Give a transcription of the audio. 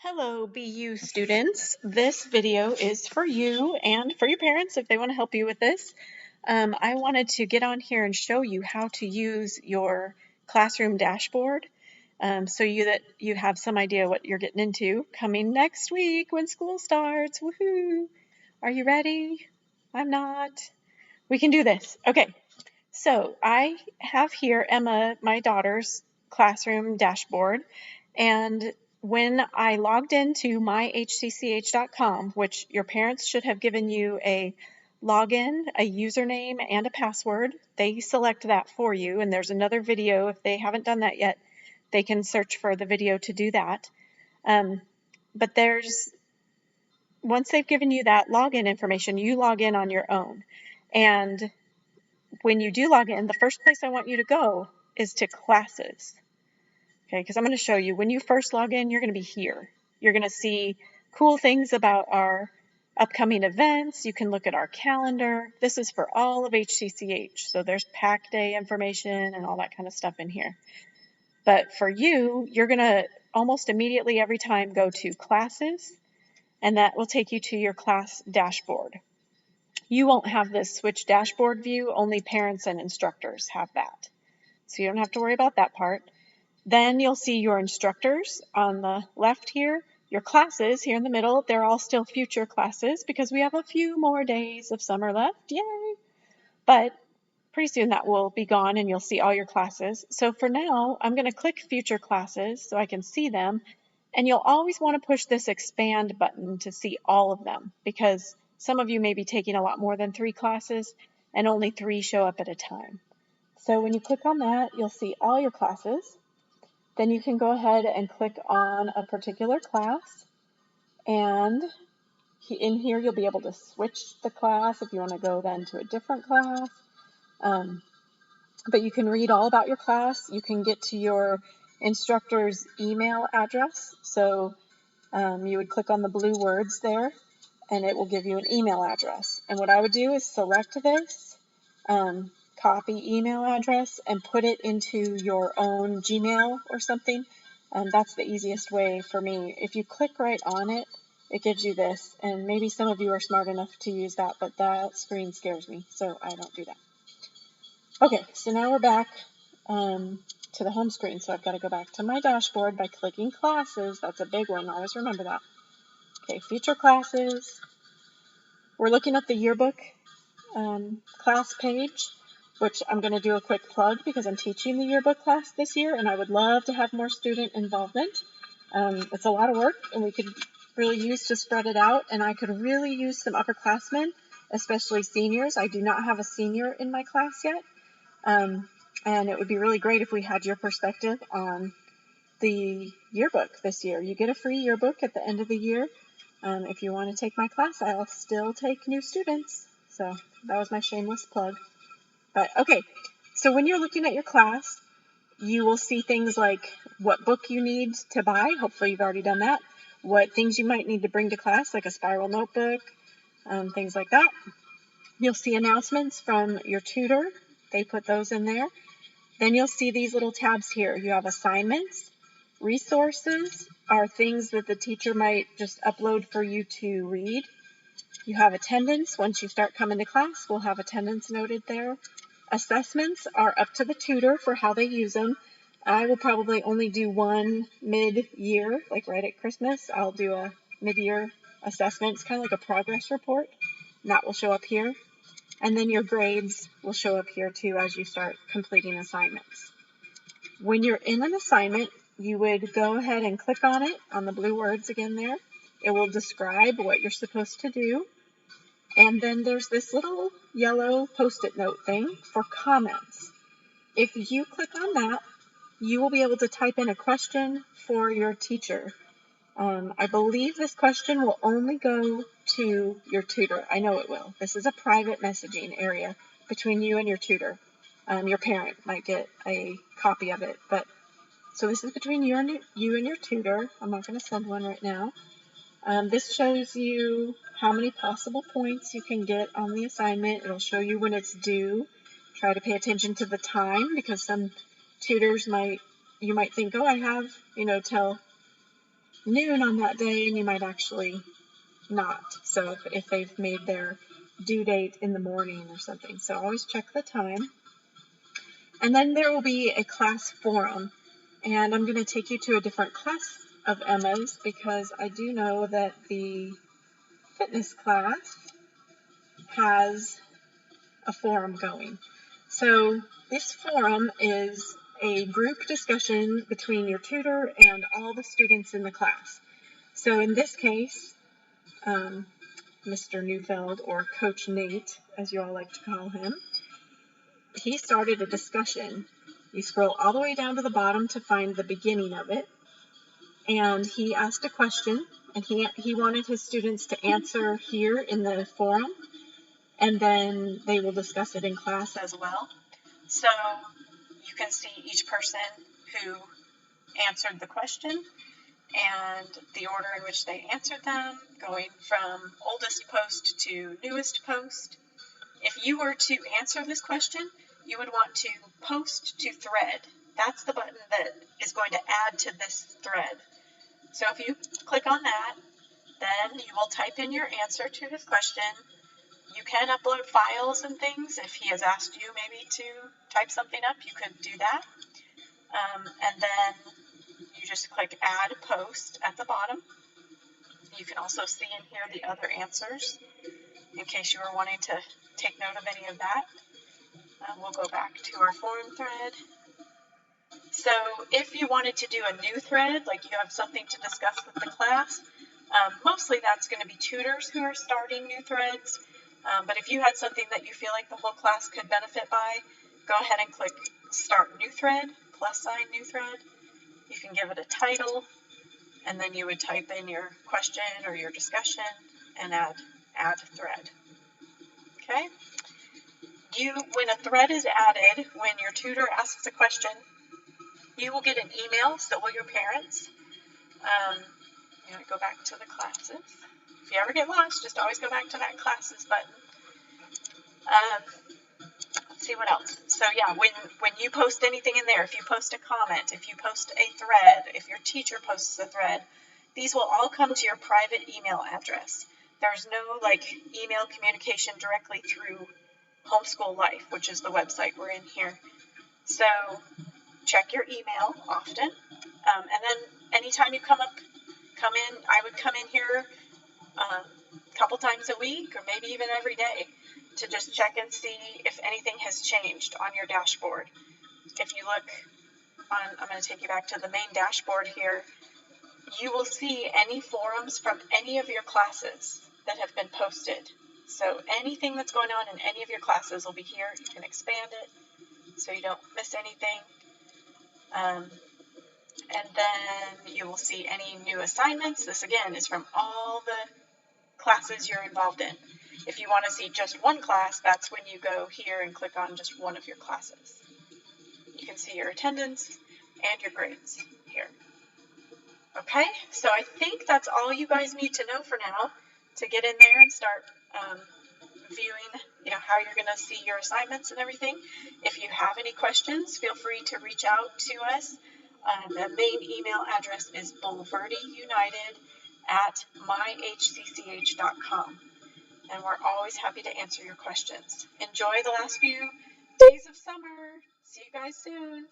Hello, BU students. This video is for you and for your parents if they want to help you with this. I wanted to get on here and show you how to use your classroom dashboard so you have some idea what you're getting into coming next week when school starts. Woohoo! Are you ready? I'm not. We can do this. Okay, so I have here Emma, my daughter's classroom dashboard, and when I logged into myhcch.com, which your parents should have given you a login, a username, and a password, they select that for you, and there's another video. If they haven't done that yet, they can search for the video to do that. But once they've given you that login information, you log in on your own. And when you do log in, the first place I want you to go is to classes. Okay, because I'm going to show you when you first log in, you're going to be here. You're going to see cool things about our upcoming events. You can look at our calendar. This is for all of HCCH. So there's pack day information and all that kind of stuff in here. But for you, you're going to almost immediately every time go to classes, and that will take you to your class dashboard. You won't have this switch dashboard view, only parents and instructors have that. So you don't have to worry about that part. Then you'll see your instructors on the left here, your classes here in the middle. They're all still future classes because we have a few more days of summer left. Yay! But pretty soon that will be gone and you'll see all your classes. So for now, I'm going to click future classes so I can see them. And you'll always want to push this expand button to see all of them because some of you may be taking a lot more than 3 classes and only 3 show up at a time. So when you click on that, you'll see all your classes. Then you can go ahead and click on a particular class, and in here you'll be able to switch the class if you want to go then to a different class. But you can read all about your class. You can get to your instructor's email address. So you would click on the blue words there, and it will give you an email address. And what I would do is select this, copy email address, and put it into your own Gmail or something. That's the easiest way for me. If you click right on it, it gives you this, and maybe some of you are smart enough to use that, but that screen scares me, so I don't do that. Okay, so now we're back to the home screen, so I've got to go back to my dashboard by clicking classes. That's a big one, always remember that. Okay, future classes. We're looking at the yearbook class page, which I'm going to do a quick plug because I'm teaching the yearbook class this year, and I would love to have more student involvement. It's a lot of work, and we could really use to spread it out, and I could really use some upperclassmen, especially seniors. I do not have a senior in my class yet, and it would be really great if we had your perspective on the yearbook this year. You get a free yearbook at the end of the year. If you want to take my class, I'll still take new students. So that was my shameless plug. But okay, so when you're looking at your class, you will see things like what book you need to buy. Hopefully you've already done that. What things you might need to bring to class, like a spiral notebook, things like that. You'll see announcements from your tutor. They put those in there. Then you'll see these little tabs here. You have assignments. Resources are things that the teacher might just upload for you to read. You have attendance. Once you start coming to class, we'll have attendance noted there. Assessments are up to the tutor for how they use them. I will probably only do one mid-year, like right at Christmas. I'll do a mid-year assessment. It's kind of like a progress report, and that will show up here. And then your grades will show up here too as you start completing assignments. When you're in an assignment, you would go ahead and click on it, on the blue words again there. It will describe what you're supposed to do. And then there's this little yellow post-it note thing for comments. If you click on that, you will be able to type in a question for your teacher. I believe this question will only go to your tutor. I know it will. This is a private messaging area between you and your tutor. Your parent might get a copy of it, but so this is between you and your tutor. I'm not going to send one right now. This shows you how many possible points you can get on the assignment. It'll show you when it's due. Try to pay attention to the time because some tutors you might think, oh, I have, till noon on that day, and you might actually not. So if they've made their due date in the morning or something. So always check the time. And then there will be a class forum. And I'm going to take you to a different class of Emma's because I do know that the fitness class has a forum going. So this forum is a group discussion between your tutor and all the students in the class. So in this case, Mr. Neufeld, or Coach Nate, as you all like to call him, he started a discussion. You scroll all the way down to the bottom to find the beginning of it. And he asked a question, and he wanted his students to answer here in the forum, and then they will discuss it in class as well. So you can see each person who answered the question and the order in which they answered them, going from oldest post to newest post. If you were to answer this question, you would want to post to thread. That's the button that is going to add to this thread. So if you click on that, then you will type in your answer to his question. You can upload files and things. If he has asked you maybe to type something up, you could do that. And then you just click Add Post at the bottom. You can also see and hear the other answers in case you were wanting to take note of any of that. We'll go back to our forum thread. So if you wanted to do a new thread, like you have something to discuss with the class, mostly that's going to be tutors who are starting new threads. But if you had something that you feel like the whole class could benefit by, go ahead and click Start New Thread, + New Thread. You can give it a title, and then you would type in your question or your discussion and add thread. Okay? When a thread is added, when your tutor asks a question, you will get an email, so will your parents. You know, go back to the classes. If you ever get lost, just always go back to that classes button. Let's see what else. So yeah, when you post anything in there, if you post a comment, if you post a thread, if your teacher posts a thread, these will all come to your private email address. There's no email communication directly through Homeschool Life, which is the website we're in here. So check your email often. And then anytime you come in, I would come in here a couple times a week or maybe even every day to just check and see if anything has changed on your dashboard. If you look I'm going to take you back to the main dashboard here, you will see any forums from any of your classes that have been posted. So anything that's going on in any of your classes will be here. You can expand it so you don't miss anything. And then you will see any new assignments. This again is from all the classes you're involved in. If you want to see just one class, that's when you go here and click on just one of your classes. You can see your attendance and your grades here. Okay, so I think that's all you guys need to know for now to get in there and start viewing, how you're going to see your assignments and everything. If you have any questions, feel free to reach out to us. The main email address is bulverdeunited@myhcch.com, and we're always happy to answer your questions. Enjoy the last few days of summer. See you guys soon.